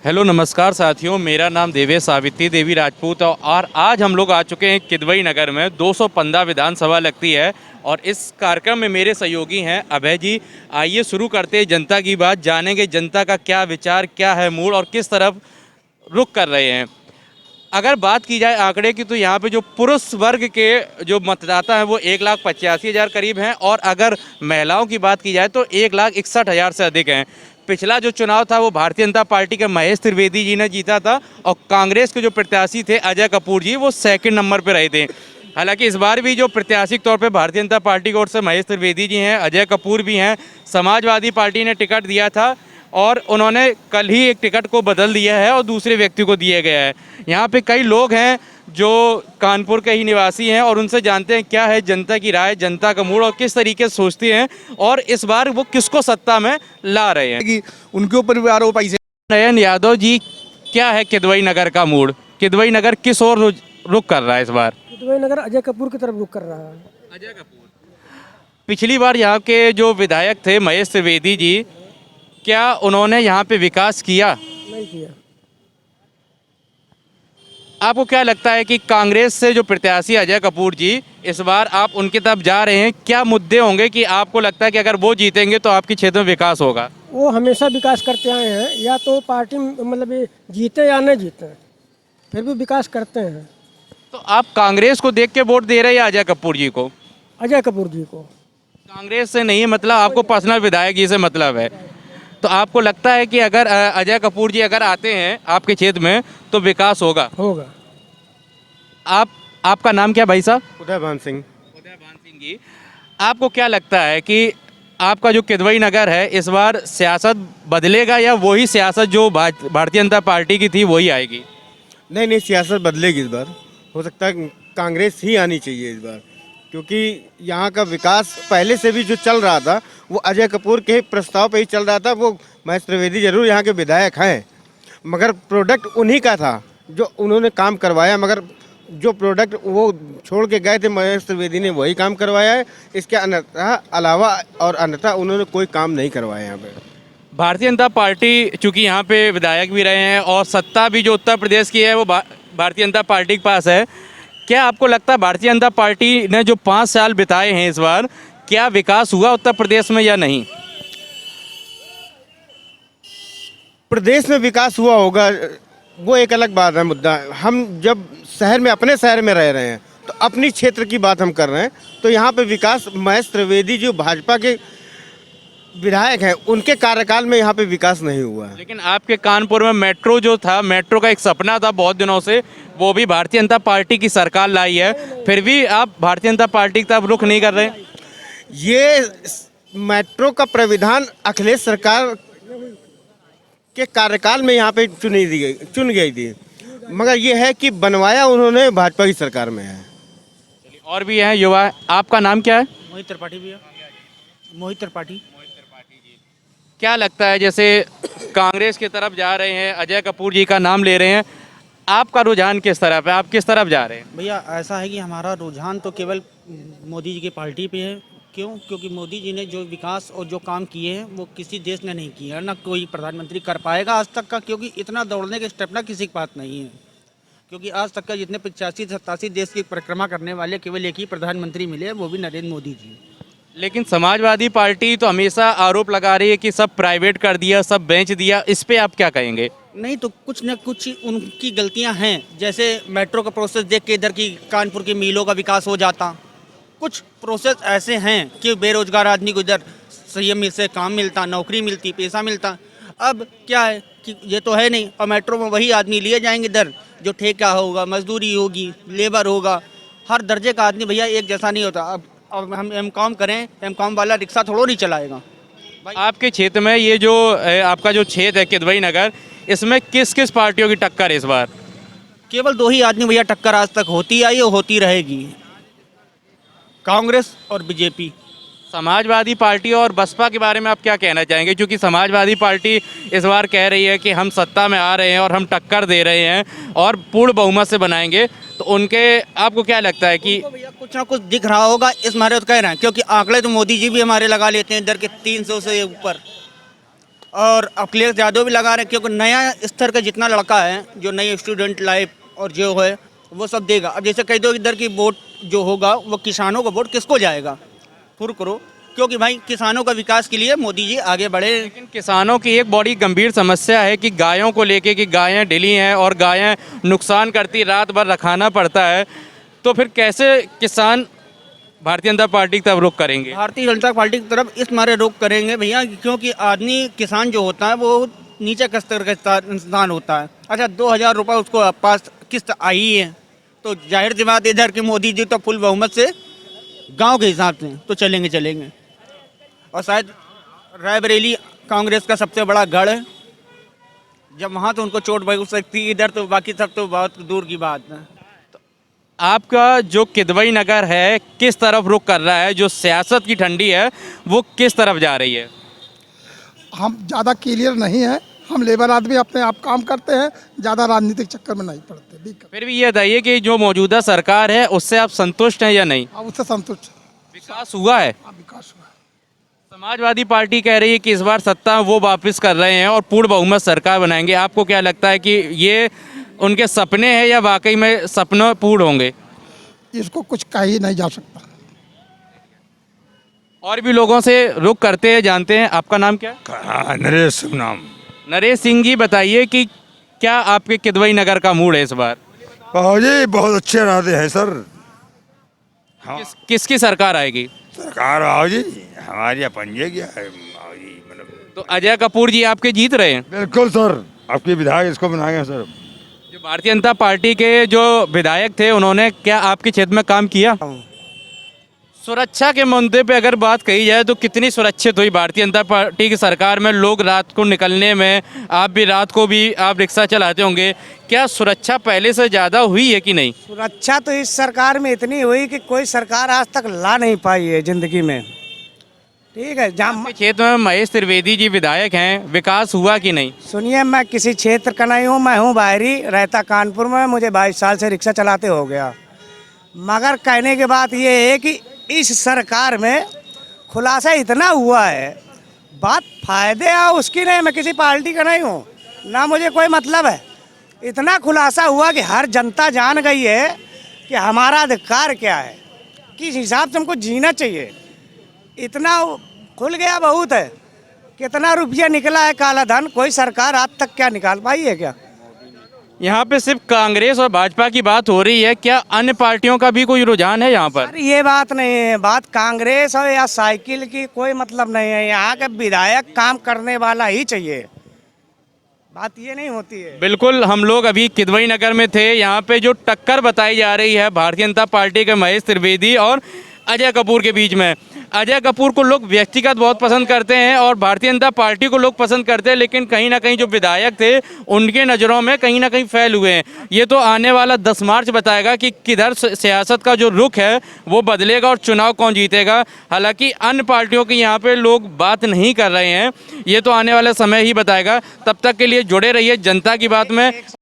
Hello नमस्कार साथियों, मेरा नाम देवेश सावित्री देवी राजपूत है और आज हम लोग आ चुके हैं किदवई नगर में 215 विधानसभा लगती है। और इस कार्यक्रम में मेरे सहयोगी हैं अभय जी। आइए शुरू करते हैं जनता की बात, जानेंगे जनता का क्या विचार, क्या है मूड और किस तरफ रुख कर रहे हैं। अगर बात की जाए आंकड़े की तो यहाँ पे जो पुरुष वर्ग के जो मतदाता हैं वो 1,85,000 करीब हैं और अगर महिलाओं की बात की जाए तो 1,61,000 से अधिक हैं। पिछला जो चुनाव था वो भारतीय जनता पार्टी के महेश त्रिवेदी जी ने जीता था और कांग्रेस के जो प्रत्याशी थे अजय कपूर जी वो सेकंड नंबर पर रहे थे। हालांकि इस बार भी जो प्रत्याशी के तौर पे भारतीय जनता पार्टी की ओर से महेश त्रिवेदी जी हैं, अजय कपूर भी हैं। समाजवादी पार्टी ने टिकट दिया था और उन्होंने कल ही एक टिकट को बदल दिया है और दूसरे व्यक्ति को दिया गया है। यहाँ पे कई लोग हैं जो कानपुर के ही निवासी हैं और उनसे जानते हैं क्या है जनता की राय, जनता का मूड और किस तरीके से सोचते हैं और इस बार वो किसको सत्ता में ला रहे हैं कि उनके ऊपर भी आरोप पैसे। नयन यादव जी, क्या है किदवई नगर का मूड? किदवई नगर किस ओर रुख कर रहा है इस बार? किदवई नगर अजय कपूर की तरफ रुख कर रहा है। अजय कपूर। पिछली बार यहाँ के जो विधायक थे महेश त्रिवेदी जी, क्या उन्होंने यहाँ पे विकास किया? नहीं किया। आपको क्या लगता है कि कांग्रेस से जो प्रत्याशी अजय कपूर जी, इस बार आप उनकी तरफ जा रहे हैं, क्या मुद्दे होंगे कि आपको लगता है कि अगर वो जीतेंगे तो आपके क्षेत्र में विकास होगा? वो हमेशा विकास करते आए हैं, या तो पार्टी मतलब ये जीते या नहीं जीते, फिर भी विकास करते हैं। तो आप कांग्रेस को देख के वोट दे रहे हैं या अजय कपूर जी को? अजय कपूर जी को। कांग्रेस से नहीं, मतलब आपको पर्सनल विधायक जी से मतलब है। तो आपको लगता है कि अगर अजय कपूर जी अगर आते हैं आपके क्षेत्र में तो विकास होगा? होगा। आपका नाम क्या भाई साहब? उदयभान सिंह। उदयभान सिंह जी, आपको क्या लगता है कि आपका जो किदवई नगर है इस बार सियासत बदलेगा या वही सियासत जो भारतीय जनता पार्टी की थी वही आएगी? नहीं, सियासत बदलेगी इस बार। हो सकता है कांग्रेस ही आनी चाहिए इस बार, क्योंकि यहाँ का विकास पहले से भी जो चल रहा था वो अजय कपूर के प्रस्ताव पे ही चल रहा था। वो महेश त्रिवेदी जरूर यहाँ के विधायक हैं, मगर प्रोडक्ट उन्हीं का था जो उन्होंने काम करवाया। मगर जो प्रोडक्ट वो छोड़ के गए थे महेश त्रिवेदी ने वही काम करवाया है। इसके अलावा और अन्यथा उन्होंने कोई काम नहीं करवाया यहाँ पे। भारतीय जनता पार्टी चूंकि यहाँ पे विधायक भी रहे हैं और सत्ता भी जो उत्तर प्रदेश की है वो भारतीय जनता पार्टी के पास है। क्या आपको लगता है भारतीय जनता पार्टी ने जो 5 साल बिताए हैं इस बार, क्या विकास हुआ उत्तर प्रदेश में या नहीं? प्रदेश में विकास हुआ होगा वो एक अलग बात है, मुद्दा है। हम जब शहर में अपने शहर में रह रहे हैं तो अपनी क्षेत्र की बात हम कर रहे हैं, तो यहाँ पे विकास महेश त्रिवेदी जो भाजपा के विधायक हैं उनके कार्यकाल में यहाँ पे विकास नहीं हुआ है। लेकिन आपके कानपुर में मेट्रो जो था, मेट्रो का एक सपना था बहुत दिनों से, वो भी भारतीय जनता पार्टी की सरकार लाई है, फिर भी आप भारतीय जनता पार्टी की तरफ रुख नहीं कर रहे? ये मेट्रो का प्राविधान अखिलेश सरकार के कार्यकाल में यहाँ पे चुन गई थी, मगर ये है कि बनवाया उन्होंने भाजपा की सरकार में है। और भी हैं युवा, आपका नाम क्या है? मोहित त्रिपाठी भैया। मोहित त्रिपाठी। क्या लगता है, जैसे कांग्रेस की तरफ जा रहे हैं, अजय कपूर जी का नाम ले रहे हैं, आपका रुझान किस तरफ है? आप किस तरफ जा रहे हैं? भैया ऐसा है कि हमारा रुझान तो केवल मोदी जी की पार्टी पे है। क्यों? क्योंकि मोदी जी ने जो विकास और जो काम किए हैं वो किसी देश ने नहीं किया, ना कोई प्रधानमंत्री कर पाएगा आज तक का, क्योंकि इतना दौड़ने के स्टेप ना किसी के पास नहीं है। क्योंकि आज तक का जितने 85-87 देश की परिक्रमा करने वाले केवल एक ही प्रधानमंत्री मिले, वो भी नरेंद्र मोदी जी। लेकिन समाजवादी पार्टी तो हमेशा आरोप लगा रही है कि सब प्राइवेट कर दिया, सब बेच दिया, इस पे आप क्या कहेंगे? नहीं तो कुछ न कुछ उनकी गलतियां हैं। जैसे मेट्रो का प्रोसेस देख के इधर की कानपुर की मिलों का विकास हो जाता। कुछ प्रोसेस ऐसे हैं कि बेरोजगार आदमी को इधर संयम से काम मिलता, नौकरी मिलती, पैसा मिलता। अब क्या है कि ये तो है नहीं, और मेट्रो में वही आदमी लिए जाएंगे इधर जो ठेका होगा, मजदूरी होगी, लेबर होगा। हर दर्जे का आदमी भैया एक जैसा नहीं होता। अब हम एमकॉम करें, एमकॉम वाला रिक्शा थोड़ा नहीं चलाएगा। आपके क्षेत्र में ये जो आपका जो क्षेत्र है किदवई नगर, इसमें किस किस पार्टियों की टक्कर है इस बार? केवल 2 ही आदमी भैया टक्कर आज तक होती आई और होती रहेगी, कांग्रेस और बीजेपी। समाजवादी पार्टी और बसपा के बारे में आप क्या कहना चाहेंगे? क्योंकि समाजवादी पार्टी इस बार कह रही है कि हम सत्ता में आ रहे हैं और हम टक्कर दे रहे हैं और पूर्ण बहुमत से बनाएंगे, तो उनके आपको क्या लगता है कि भैया कुछ ना कुछ दिख रहा होगा इस मारे तो कह रहे हैं, क्योंकि आंकड़े तो मोदी जी भी हमारे लगा लेते हैं इधर के 300 से ऊपर। और अखिलेश यादव भी लगा रहे हैं, क्योंकि नया स्तर का जितना लड़का है जो नई स्टूडेंट लाइफ और जो है वो सब देगा। अब जैसे कह दो इधर की वोट जो होगा वो किसानों का वोट किसको जाएगा, फुर करो, क्योंकि भाई किसानों का विकास के लिए मोदी जी आगे बढ़े। लेकिन किसानों की एक बड़ी गंभीर समस्या है कि गायों को लेके कि गायें ढीली हैं और गायें नुकसान करती, रात भर रखाना पड़ता है, तो फिर कैसे किसान भारतीय जनता पार्टी की तरफ रुख करेंगे? भारतीय जनता पार्टी की तरफ इस मारे रोक करेंगे भैया, क्योंकि आदमी किसान जो होता है वो नीचे का स्तर का इंसान होता है। अच्छा 2,000 रुपये उसको पास किस्त आई है, तो जाहिर सी बात इधर के मोदी जी तो फुल बहुमत से गांव के हिसाब से तो चलेंगे। और शायद रायबरेली कांग्रेस का सबसे बड़ा गढ़ है, जब वहाँ तो उनको चोट पहुंच सकती है, इधर तो बाकी सब तो बहुत दूर की बात है। आपका जो किदवई नगर है किस तरफ रुख कर रहा है? जो सियासत की ठंडी है वो किस तरफ जा रही है? हम ज़्यादा क्लियर नहीं है, हम लेबर आदमी अपने आप काम करते हैं, ज़्यादा राजनीतिक चक्कर में नहीं पड़ते। दिक्कत फिर भी ये बताइए कि जो मौजूदा सरकार है उससे आप संतुष्ट हैं या नहीं? अब उससे संतुष्ट हैं। विकास हुआ है? हाँ, विकास हुआ है। समाजवादी पार्टी कह रही है कि इस बार सत्ता वो वापस कर रहे हैं और पूर्ण बहुमत सरकार बनाएंगे। आपको क्या लगता है कि ये उनके सपने हैं या वाकई में सपने पूर्ण होंगे? इसको कुछ कहा ही नहीं जा सकता। और भी लोगों से रुख करते हैं, जानते हैं। आपका नाम क्या है? हाँ, नरेश सिंह नाम। नरेश सिंह जी, बताइए कि क्या आपके किदवई नगर का मूड है इस बार? जी बहुत अच्छे रहते हैं सर। हाँ किसकी सरकार आएगी? सरकार आओ जी, हमारी पंजे क्या है आओ जी, मतलब तो अजय कपूर जी आपके जीत रहे हैं। बिल्कुल सर, आपके विधायक इसको बनाएंगे सर। जो भारतीय जनता पार्टी के जो विधायक थे उन्होंने क्या आपके क्षेत्र में काम किया? सुरक्षा के मुद्दे पे अगर बात कही जाए तो कितनी सुरक्षित हुई भारतीय जनता पार्टी की सरकार में? लोग रात को निकलने में, आप भी रात को भी आप रिक्शा चलाते होंगे, क्या सुरक्षा पहले से ज़्यादा हुई है कि नहीं? सुरक्षा तो इस सरकार में इतनी हुई कि कोई सरकार आज तक ला नहीं पाई है जिंदगी में। ठीक है, जहाँ आपके क्षेत्र में महेश त्रिवेदी जी विधायक हैं, विकास हुआ कि नहीं? सुनिए, मैं किसी क्षेत्र का नहीं हूँ, मैं हूँ बाहरी, रहता कानपुर में, मुझे 22 साल से रिक्शा चलाते हो गया। मगर कहने की बात ये है कि इस सरकार में खुलासा इतना हुआ है, बात फायदे है उसकी नहीं, मैं किसी पार्टी का नहीं हूँ, ना मुझे कोई मतलब है। इतना खुलासा हुआ कि हर जनता जान गई है कि हमारा अधिकार क्या है, किस हिसाब से हमको जीना चाहिए। इतना खुल गया, बहुत है। कितना रुपया निकला है काला धन, कोई सरकार आज तक क्या निकाल पाई है क्या? यहाँ पे सिर्फ कांग्रेस और भाजपा की बात हो रही है, क्या अन्य पार्टियों का भी कोई रुझान है यहाँ पर? अरे ये बात नहीं है, बात कांग्रेस और या साइकिल की कोई मतलब नहीं है। यहाँ के विधायक काम करने वाला ही चाहिए, बात ये नहीं होती है। बिल्कुल, हम लोग अभी किदवई नगर में थे। यहाँ पे जो टक्कर बताई जा रही है भारतीय जनता पार्टी के महेश त्रिवेदी और अजय कपूर के बीच में। अजय कपूर को लोग व्यक्तिगत बहुत पसंद करते हैं और भारतीय जनता पार्टी को लोग पसंद करते हैं, लेकिन कहीं ना कहीं जो विधायक थे उनके नज़रों में कहीं ना कहीं फैल हुए हैं। ये तो आने वाला 10 मार्च बताएगा कि किधर सियासत का जो रुख है वो बदलेगा और चुनाव कौन जीतेगा। हालांकि अन्य पार्टियों की यहाँ पे लोग बात नहीं कर रहे हैं, ये तो आने वाला समय ही बताएगा। तब तक के लिए जुड़े रहिए जनता की बात में।